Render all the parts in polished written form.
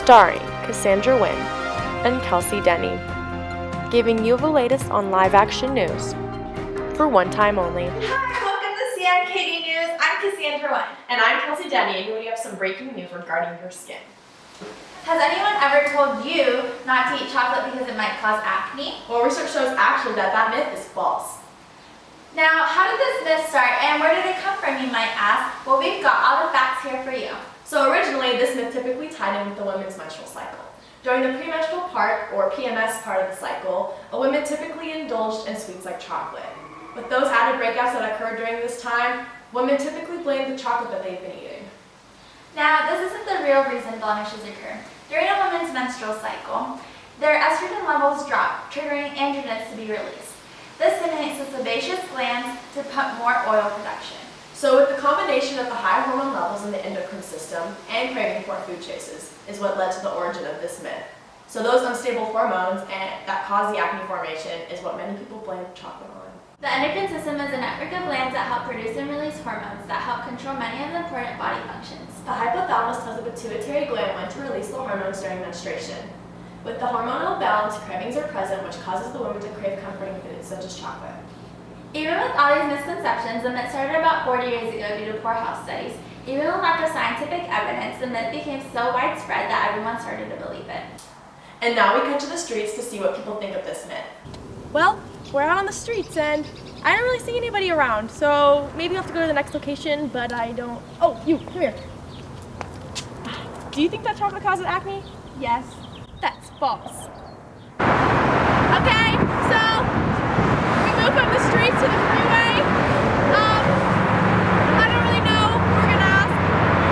starring Cassandra Wynn and Kelsey Denny, giving you the latest on live-action news for one time only. Hi, welcome to CNKD News. I'm Cassandra Wynn. And I'm Kelsey Denny, and here we have some breaking news regarding your skin. Has anyone ever told you not to eat chocolate because it might cause acne? Well, research shows actually that myth is false. Now, how did this myth start and where did it come from, you might ask? Well, we've got all the facts here for you. So originally, this myth typically tied in with the women's menstrual cycle. During the premenstrual part, or PMS part of the cycle, a woman typically indulged in sweets like chocolate. With those added breakouts that occurred during this time, women typically blamed the chocolate that they've been eating. Now, this isn't the real reason blemishes occur. During a woman's menstrual cycle, their estrogen levels drop, triggering androgens to be released. This stimulates the sebaceous glands to pump more oil production. So with the combination of the high hormone levels in the endocrine system and craving for food chases is what led to the origin of this myth. So those unstable hormones that cause the acne formation is what many people blame chocolate on. The endocrine system is a network of glands that help produce and release hormones that help control many of the important body functions. The hypothalamus tells the pituitary gland when to release the hormones during menstruation. With the hormonal balance, cravings are present, which causes the woman to crave comforting foods such as chocolate. Even with all these misconceptions, the myth started about 40 years ago due to poor health studies. Even with lack of scientific evidence, the myth became so widespread that everyone started to believe it. And now we cut to the streets to see what people think of this myth. Well, we're out on the streets and I don't really see anybody around, so maybe you'll have to go to the next location, but I don't... Oh, you, come here. Do you think that chocolate causes acne? Yes. That's false. Okay, so we move from the streets to the freeway. I don't really know who we're gonna ask,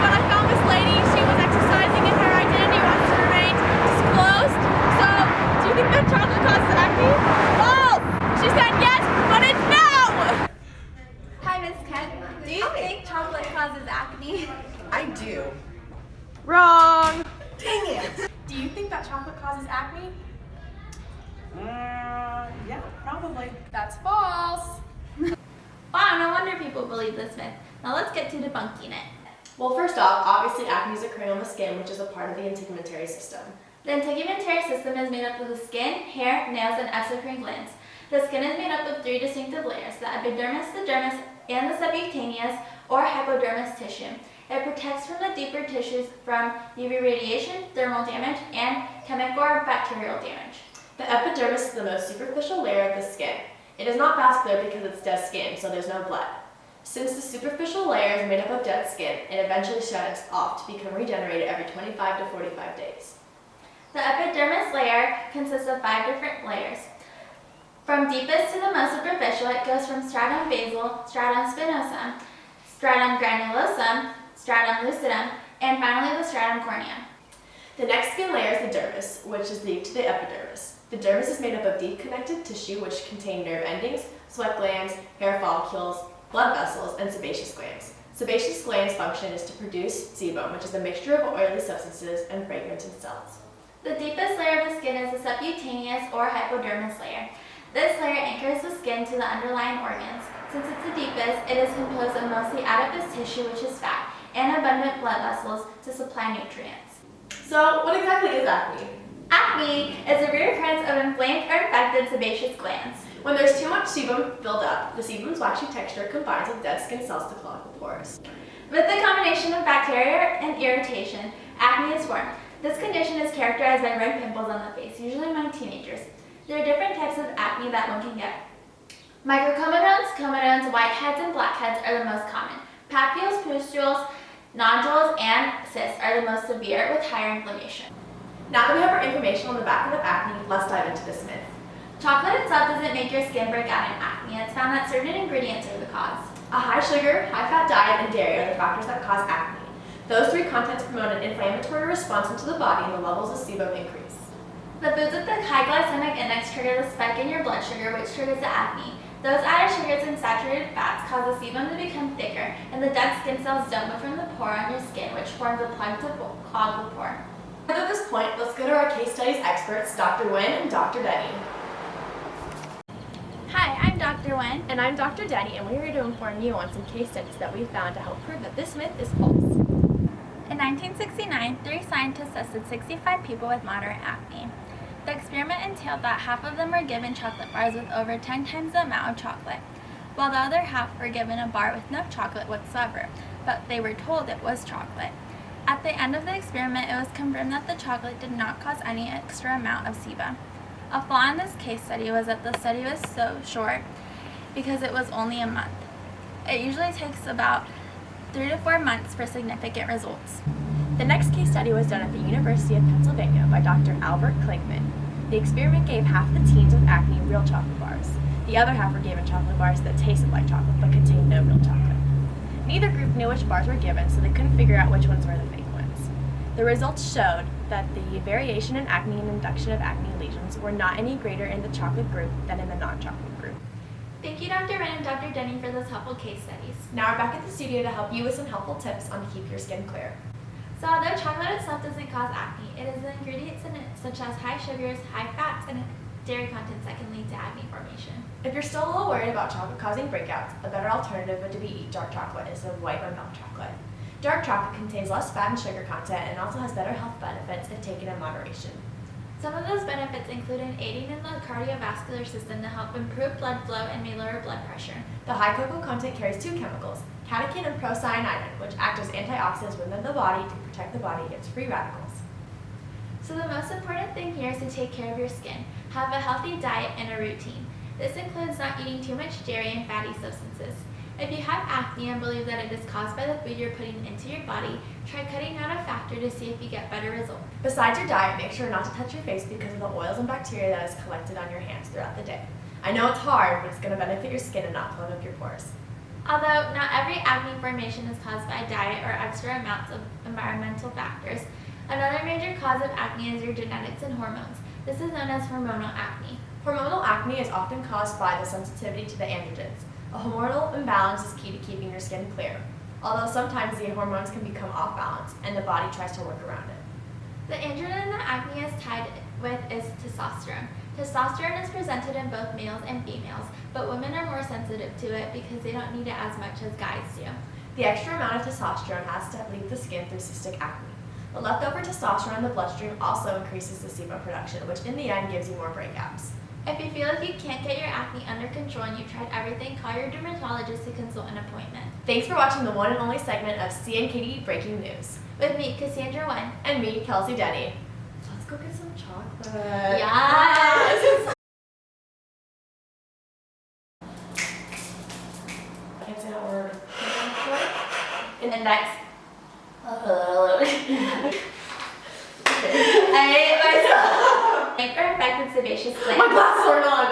but I found this lady. She was exercising and her identity wants to remain disclosed. So, do you think that chocolate causes acne? False! She said yes, but it's no! Hi, Miss Kent. Do you think chocolate causes acne? I do. Wrong! Dang it. Do you think that chocolate causes acne? Yeah, probably. That's false. Wow, no wonder people believe this myth. Now let's get to debunking it. Well, first off, obviously acne is occurring on the skin, which is a part of the integumentary system. The integumentary system is made up of the skin, hair, nails, and exocrine glands. The skin is made up of three distinctive layers: the epidermis, the dermis, and the subcutaneous or hypodermis tissue. It protects from the deeper tissues from UV radiation, thermal damage, and chemical or bacterial damage. The epidermis is the most superficial layer of the skin. It is not vascular because it's dead skin, so there's no blood. Since the superficial layer is made up of dead skin, it eventually shuts off to become regenerated every 25 to 45 days. The epidermis layer consists of 5 different layers. From deepest to the most superficial, it goes from stratum basal, stratum spinosum, stratum granulosum, stratum lucidum, and finally the stratum corneum. The next skin layer is the dermis, which is deep to the epidermis. The dermis is made up of deep connective tissue which contain nerve endings, sweat glands, hair follicles, blood vessels, and sebaceous glands. Sebaceous glands' function is to produce sebum, which is a mixture of oily substances and fragrance in cells. The deepest layer of the skin is the subcutaneous or hypodermis layer. This layer anchors the skin to the underlying organs. Since it's the deepest, it is composed of mostly adipose tissue, which is fat, and abundant blood vessels to supply nutrients. So, what exactly is acne? Acne is a reoccurrence of inflamed or infected sebaceous glands. When there's too much sebum built up, the sebum's waxy texture combines with dead skin cells to clog the pores. With the combination of bacteria and irritation, acne is formed. This condition is characterized by red pimples on the face, usually among teenagers. There are different types of acne that one can get. Microcomedones, comedones, whiteheads, and blackheads are the most common. Papules, pustules, nodules, and cysts are the most severe with higher inflammation. Now that we have our information on the background of acne, let's dive into this myth. Chocolate itself doesn't make your skin break out in acne. It's found that certain ingredients are the cause. A high sugar, high fat diet, and dairy are the factors that cause acne. Those three contents promote an inflammatory response into the body and the levels of sebum increase. The foods with the high glycemic index trigger the spike in your blood sugar, which triggers the acne. Those added sugars and saturated fats cause the sebum to become thicker, and the dead skin cells don't move from the pore on your skin, which forms a plug to clog the pore. At this point, let's go to our case studies experts, Dr. Wynn and Dr. Denny. Hi, I'm Dr. Wynn. And I'm Dr. Denny, and we're here to inform you on some case studies that we found to help prove that this myth is false. In 1969, 3 scientists tested 65 people with moderate acne. The experiment entailed that half of them were given chocolate bars with over 10 times the amount of chocolate, while the other half were given a bar with no chocolate whatsoever, but they were told it was chocolate. At the end of the experiment, it was confirmed that the chocolate did not cause any extra amount of sebum. A flaw in this case study was that the study was so short because it was only a month. It usually takes about 3 to 4 months for significant results. The next case study was done at the University of Pennsylvania by Dr. Albert Klinkman. The experiment gave half the teens with acne real chocolate bars. The other half were given chocolate bars that tasted like chocolate but contained no real chocolate. Neither group knew which bars were given, so they couldn't figure out which ones were the fake ones. The results showed that the variation in acne and induction of acne lesions were not any greater in the chocolate group than in the non-chocolate group. Thank you, Dr. Wren and Dr. Denny, for those helpful case studies. Now we're back at the studio to help you with some helpful tips on to keep your skin clear. So although chocolate itself doesn't cause acne, it is the ingredients in it, such as high sugars, high fats, and dairy contents that can lead to acne formation. If you're still a little worried about chocolate causing breakouts, a better alternative would be eat dark chocolate instead of white or milk chocolate. Dark chocolate contains less fat and sugar content and also has better health benefits if taken in moderation. Some of those benefits include aiding in the cardiovascular system to help improve blood flow and may lower blood pressure. The high cocoa content carries 2 chemicals, catechin and procyanidin, which act as antioxidants within the body to protect the body against free radicals. So the most important thing here is to take care of your skin. Have a healthy diet and a routine. This includes not eating too much dairy and fatty substances. If you have acne and believe that it is caused by the food you're putting into your body, try cutting out a factor to see if you get better results. Besides your diet, make sure not to touch your face because of the oils and bacteria that is collected on your hands throughout the day. I know it's hard, but it's going to benefit your skin and not plug up your pores. Although not every acne formation is caused by diet or extra amounts of environmental factors, another major cause of acne is your genetics and hormones. This is known as hormonal acne. Hormonal acne is often caused by the sensitivity to the androgens. A hormonal imbalance is key to keeping your skin clear, although sometimes the hormones can become off balance and the body tries to work around it. The androgen that acne is tied with is testosterone. Testosterone is presented in both males and females, but women are more sensitive to it because they don't need it as much as guys do. The extra amount of testosterone has to leave the skin through cystic acne. The leftover testosterone in the bloodstream also increases the sebum production, which in the end gives you more breakouts. If you feel like you can't get your acne under control and you've tried everything, call your dermatologist to consult an appointment. Thanks for watching the one and only segment of CNKD Breaking News. With me, Cassandra Wen. And me, Kelsey Denny. Let's go get some chocolate. Yes! I can't say that word. Index. I hate myself. Or infected sebaceous gland. My glasses aren't on.